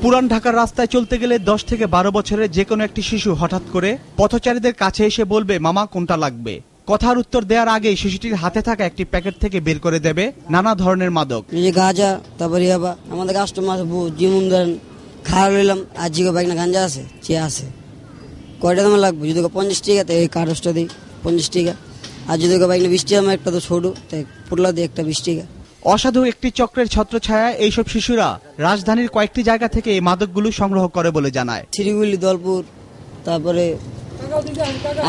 পুরান ঢাকার রাস্তায় চলতে গেলে 10 থেকে 12 বছরের যে কোনো একটি শিশু হঠাৎ করে পথচারীদের কাছে এসে বলবে, মামা কোনটা লাগবে। কথার উত্তর দেওয়ার আগেই শিশুটির হাতে থাকা একটি প্যাকেট থেকে বের করে দেবে নানা ধরনের মাদক। এই যে গাঁজা, তারপরে ইয়াবা। আমাদের কাস্টমার যেমন ধরেন খাওয়া লইলাম, আর জিগো বাইক না গাঞ্জা আছে, চেয়ে আছে, কয়টা দাম লাগবে? যদি 50 টাকা তো এই কাগজটা দিই 50 টাকা, আর যদি বাইক না 20 টাকা, আমার একটা তো ছোট তাই পুটলা দিই একটা 20 টাকা। অসাধু একটি চক্রের ছত্রছায়ায় এইসব শিশুরা রাজধানীর কয়েকটি জায়গা থেকে এই মাদকগুলো সংগ্রহ করে বলে জানায়। শিলিগুড়ি, দলপুর, তারপরে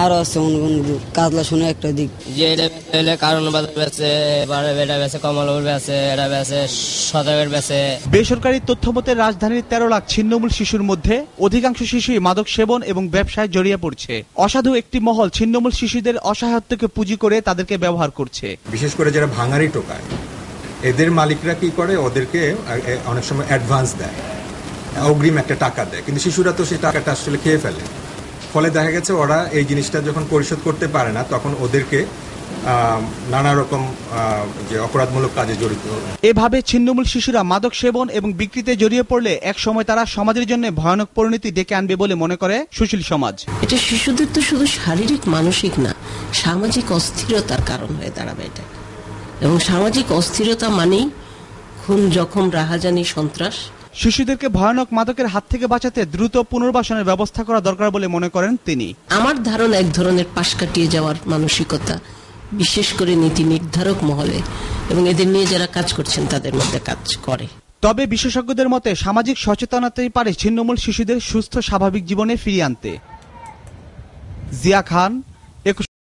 আরো আছে অন্য কাজলা শুনে একটা দিক যে এটা কারণ বেছে, এটা বেছে কমলপুর বেছে, এটা বেছে সদাগর বেছে। বেসরকারি তথ্য মতে রাজধানীর 13 লাখ ছিন্নমূল শিশুর মধ্যে অধিকাংশ শিশুই মাদক সেবন এবং ব্যবসায় জড়িয়ে পড়ছে। অসাধু একটি মহল ছিন্নমূল শিশুদের অসহায়ত্বকে পুঁজি করে তাদেরকে ব্যবহার করছে। বিশেষ করে যারা ভাঙারি টোকায়, এদের মালিকরা কি করে, ওদেরকে অনেক সময় অ্যাডভান্স দেয়, অগ্রিম একটা টাকা দেয়, কিন্তু শিশুরা তো সেই টাকাটা আসলে খেয়ে ফেলে। ফলে দেখা গেছে ওরা এই জিনিসটা যখন পরিশোধ করতে পারে না, তখন ওদেরকে নানা রকম যে অপরাধমূলক কাজে জড়িত। এভাবে ছিন্নমূল শিশুরা মাদক সেবন এবং বিক্রিতে জড়িয়ে পড়লে এক সময় তারা সমাজের জন্য ভয়ানক পরিণতি ডেকে আনবে বলে মনে করে সুশীল সমাজ। এটা শিশুদের তো শুধু শারীরিক মানসিক না, সামাজিক অস্থিরতার কারণ হয়ে দাঁড়াবে এটা। এবং সামাজিক অস্থিরতা মানেই খুন, জখম, রাহাজানি, সন্ত্রাস। শিশুদেরকে ভয়ানক মাদকের হাত থেকে বাঁচাতে দ্রুত পুনর্বাসনের ব্যবস্থা করা দরকার বলে মনে করেন তিনি। আমার ধারণা এক ধরনের পাশ কাটিয়ে যাওয়ার মানসিকতা, বিশেষ করে নীতি নির্ধারক মহলে এবং এদের নিয়ে যারা কাজ করছেন তাদের মধ্যে কাজ করে। তবে বিশেষজ্ঞদের মতে সামাজিক সচেতনতাই পারে ছিন্নমূল শিশুদের সুস্থ স্বাভাবিক জীবনে ফিরিয়ে আনতে। জিয়া খান,